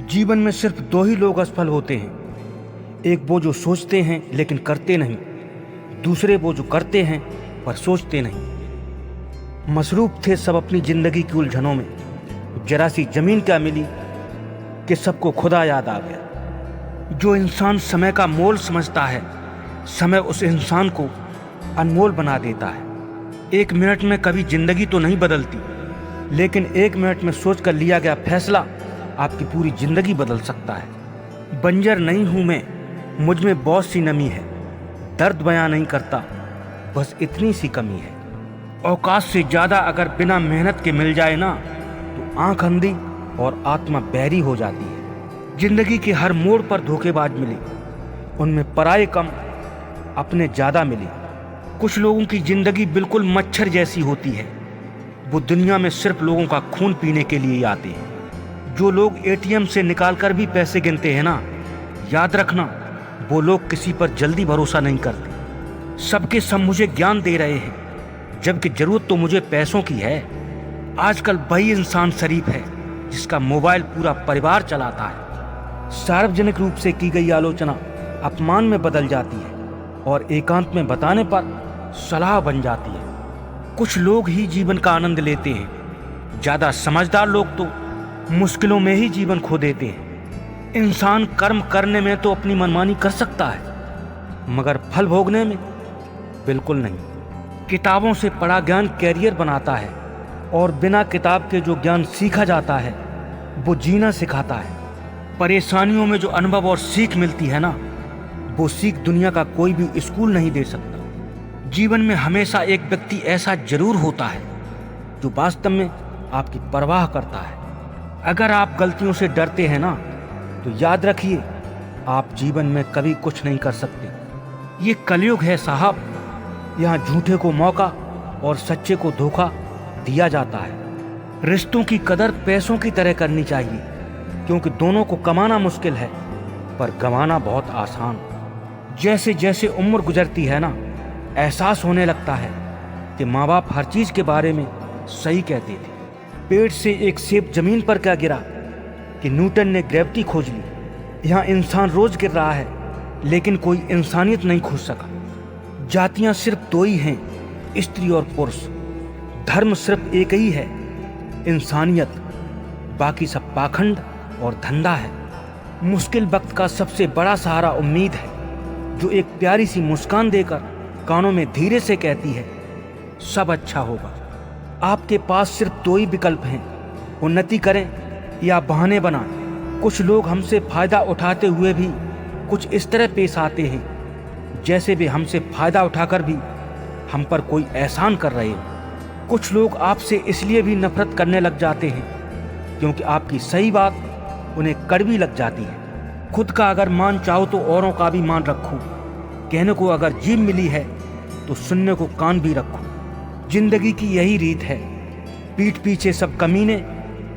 जीवन में सिर्फ दो ही लोग असफल होते हैं, एक वो जो सोचते हैं लेकिन करते नहीं, दूसरे वो जो करते हैं पर सोचते नहीं। मसरूफ थे सब अपनी जिंदगी की उलझनों में, जरा सी जमीन क्या मिली कि सबको खुदा याद आ गया। जो इंसान समय का मोल समझता है, समय उस इंसान को अनमोल बना देता है। एक मिनट में कभी जिंदगी तो नहीं बदलती, लेकिन एक मिनट में सोच कर लिया गया फैसला आपकी पूरी जिंदगी बदल सकता है। बंजर नहीं हूं मैं, मुझ में बहुत सी नमी है, दर्द बयां नहीं करता, बस इतनी सी कमी है। औकात से ज़्यादा अगर बिना मेहनत के मिल जाए ना, तो आंख अंधी और आत्मा बहरी हो जाती है। जिंदगी के हर मोड़ पर धोखेबाज मिले, उनमें पराये कम, अपने ज़्यादा मिले। कुछ लोगों की जिंदगी बिल्कुल मच्छर जैसी होती है, वो दुनिया में सिर्फ लोगों का खून पीने के लिए आते हैं। जो लोग एटीएम से निकाल कर भी पैसे गिनते हैं ना, याद रखना वो लोग किसी पर जल्दी भरोसा नहीं करते। सबके सब मुझे ज्ञान दे रहे हैं, जबकि जरूरत तो मुझे पैसों की है। आजकल वही इंसान शरीफ है जिसका मोबाइल पूरा परिवार चलाता है। सार्वजनिक रूप से की गई आलोचना अपमान में बदल जाती है और एकांत में बताने पर सलाह बन जाती है। कुछ लोग ही जीवन का आनंद लेते हैं, ज़्यादा समझदार लोग तो मुश्किलों में ही जीवन खो देते हैं। इंसान कर्म करने में तो अपनी मनमानी कर सकता है, मगर फल भोगने में बिल्कुल नहीं। किताबों से पढ़ा ज्ञान कैरियर बनाता है, और बिना किताब के जो ज्ञान सीखा जाता है वो जीना सिखाता है। परेशानियों में जो अनुभव और सीख मिलती है ना, वो सीख दुनिया का कोई भी स्कूल नहीं दे सकता। जीवन में हमेशा एक व्यक्ति ऐसा जरूर होता है जो वास्तव में आपकी परवाह करता है। अगर आप गलतियों से डरते हैं ना, तो याद रखिए आप जीवन में कभी कुछ नहीं कर सकते। ये कलयुग है साहब, यहाँ झूठे को मौका और सच्चे को धोखा दिया जाता है। रिश्तों की कदर पैसों की तरह करनी चाहिए, क्योंकि दोनों को कमाना मुश्किल है पर गंवाना बहुत आसान। जैसे जैसे उम्र गुजरती है ना, एहसास होने लगता है कि माँ बाप हर चीज़ के बारे में सही कहते थे। पेड़ से एक सेब जमीन पर क्या गिरा कि न्यूटन ने ग्रेविटी खोज ली। यहाँ इंसान रोज गिर रहा है, लेकिन कोई इंसानियत नहीं खोज सका। जातियाँ सिर्फ दो ही हैं, स्त्री और पुरुष। धर्म सिर्फ एक ही है, इंसानियत। बाकी सब पाखंड और धंधा है। मुश्किल वक्त का सबसे बड़ा सहारा उम्मीद है, जो एक प्यारी सी मुस्कान देकर कानों में धीरे से कहती है सब अच्छा होगा। आपके पास सिर्फ दो ही विकल्प हैं, उन्नति करें या बहाने बनाएं। कुछ लोग हमसे फायदा उठाते हुए भी कुछ इस तरह पेश आते हैं जैसे वे हमसे फायदा उठाकर भी हम पर कोई एहसान कर रहे हो। कुछ लोग आपसे इसलिए भी नफरत करने लग जाते हैं क्योंकि आपकी सही बात उन्हें कड़वी लग जाती है। खुद का अगर मान चाहो तो औरों का भी मान रखो। कहने को अगर जीभ मिली है तो सुनने को कान भी रखो। जिंदगी की यही रीत है, पीठ पीछे सब कमीने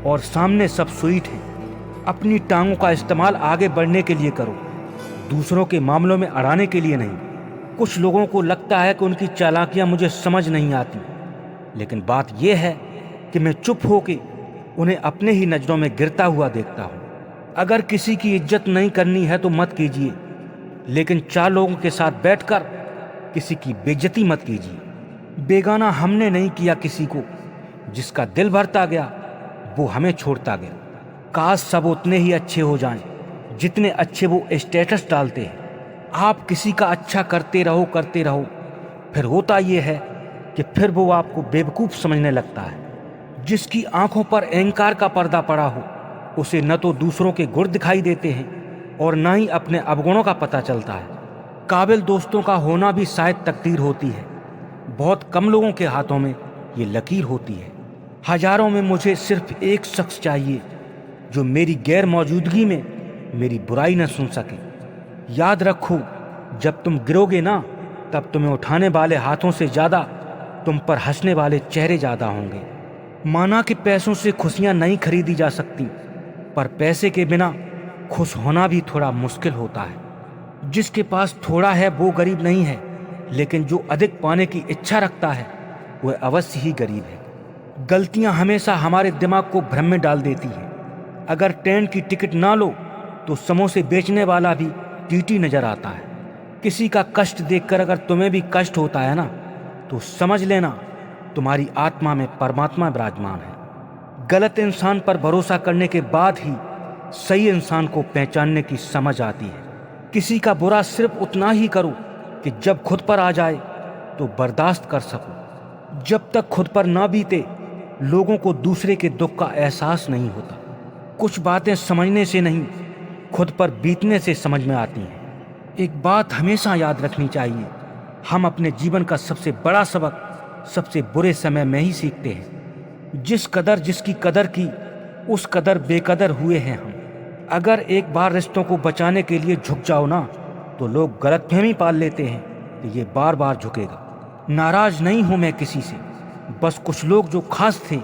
और सामने सब स्वीट हैं। अपनी टांगों का इस्तेमाल आगे बढ़ने के लिए करो, दूसरों के मामलों में अड़ाने के लिए नहीं। कुछ लोगों को लगता है कि उनकी चालाकियां मुझे समझ नहीं आती, लेकिन बात यह है कि मैं चुप होके उन्हें अपने ही नज़रों में गिरता हुआ देखता हूँ। अगर किसी की इज्जत नहीं करनी है तो मत कीजिए, लेकिन चार लोगों के साथ बैठकर किसी की बेइज्जती मत कीजिए। बेगाना हमने नहीं किया किसी को, जिसका दिल भरता गया वो हमें छोड़ता गया। काश सब उतने ही अच्छे हो जाएं जितने अच्छे वो स्टेटस डालते हैं। आप किसी का अच्छा करते रहो, फिर होता ये है कि फिर वो आपको बेवकूफ़ समझने लगता है। जिसकी आंखों पर अहंकार का पर्दा पड़ा हो, उसे न तो दूसरों के गुण दिखाई देते हैं और न ही अपने अवगुणों का पता चलता है। काबिल दोस्तों का होना भी शायद तकदीर होती है। बहुत कम लोगों के हाथों में ये लकीर होती है। हजारों में मुझे सिर्फ एक शख्स चाहिए जो मेरी गैर मौजूदगी में मेरी बुराई न सुन सके। याद रखो, जब तुम गिरोगे ना, तब तुम्हें उठाने वाले हाथों से ज़्यादा तुम पर हंसने वाले चेहरे ज़्यादा होंगे। माना कि पैसों से खुशियाँ नहीं खरीदी जा सकती, पर पैसे के बिना खुश होना भी थोड़ा मुश्किल होता है। जिसके पास थोड़ा है वो गरीब नहीं है, लेकिन जो अधिक पाने की इच्छा रखता है वह अवश्य ही गरीब है। गलतियां हमेशा हमारे दिमाग को भ्रम में डाल देती हैं। अगर ट्रेन की टिकट ना लो तो समोसे बेचने वाला भी टीटी नजर आता है। किसी का कष्ट देखकर अगर तुम्हें भी कष्ट होता है ना, तो समझ लेना तुम्हारी आत्मा में परमात्मा विराजमान है। गलत इंसान पर भरोसा करने के बाद ही सही इंसान को पहचानने की समझ आती है। किसी का बुरा सिर्फ उतना ही करो कि जब खुद पर आ जाए तो बर्दाश्त कर सको। जब तक खुद पर ना बीते, लोगों को दूसरे के दुख का एहसास नहीं होता। कुछ बातें समझने से नहीं, खुद पर बीतने से समझ में आती हैं। एक बात हमेशा याद रखनी चाहिए, हम अपने जीवन का सबसे बड़ा सबक सबसे बुरे समय में ही सीखते हैं। जिस कदर जिसकी कदर की, उस कदर बेकदर हुए हैं हम। अगर एक बार रिश्तों को बचाने के लिए झुक जाओ ना, तो लोग गलतफहमी पाल लेते हैं कि ये बार बार झुकेगा। नाराज नहीं हूं मैं किसी से, बस कुछ लोग जो खास थे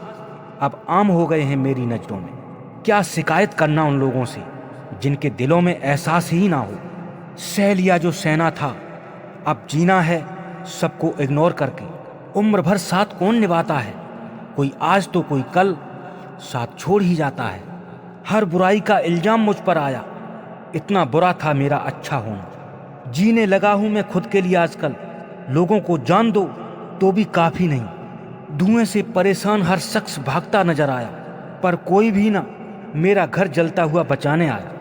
अब आम हो गए हैं मेरी नज़रों में। क्या शिकायत करना उन लोगों से जिनके दिलों में एहसास ही ना हो। सह लिया जो सहना था, अब जीना है सबको इग्नोर करके। उम्र भर साथ कौन निभाता है, कोई आज तो कोई कल साथ छोड़ ही जाता है। हर बुराई का इल्जाम मुझ पर आया, इतना बुरा था मेरा अच्छा होना। जीने लगा हूं मैं खुद के लिए आजकल, लोगों को जान दो तो भी काफ़ी नहीं। धुएं से परेशान हर शख्स भागता नजर आया, पर कोई भी ना मेरा घर जलता हुआ बचाने आया।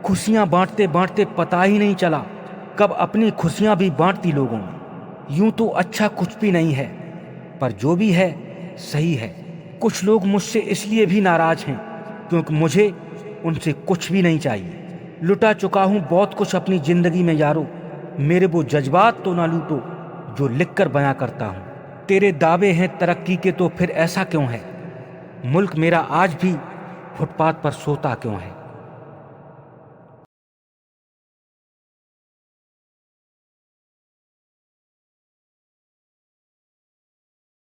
खुशियां बांटते बांटते पता ही नहीं चला कब अपनी खुशियां भी बांट दी लोगों में। यूं तो अच्छा कुछ भी नहीं है, पर जो भी है सही है। कुछ लोग मुझसे इसलिए भी नाराज हैं क्योंकि मुझे उनसे कुछ भी नहीं चाहिए। लुटा चुका हूं बहुत कुछ अपनी जिंदगी में यारो, मेरे वो जज्बात तो ना लूटो जो लिखकर बयां करता हूं। तेरे दावे हैं तरक्की के, तो फिर ऐसा क्यों है? मुल्क मेरा आज भी फुटपाथ पर सोता क्यों है?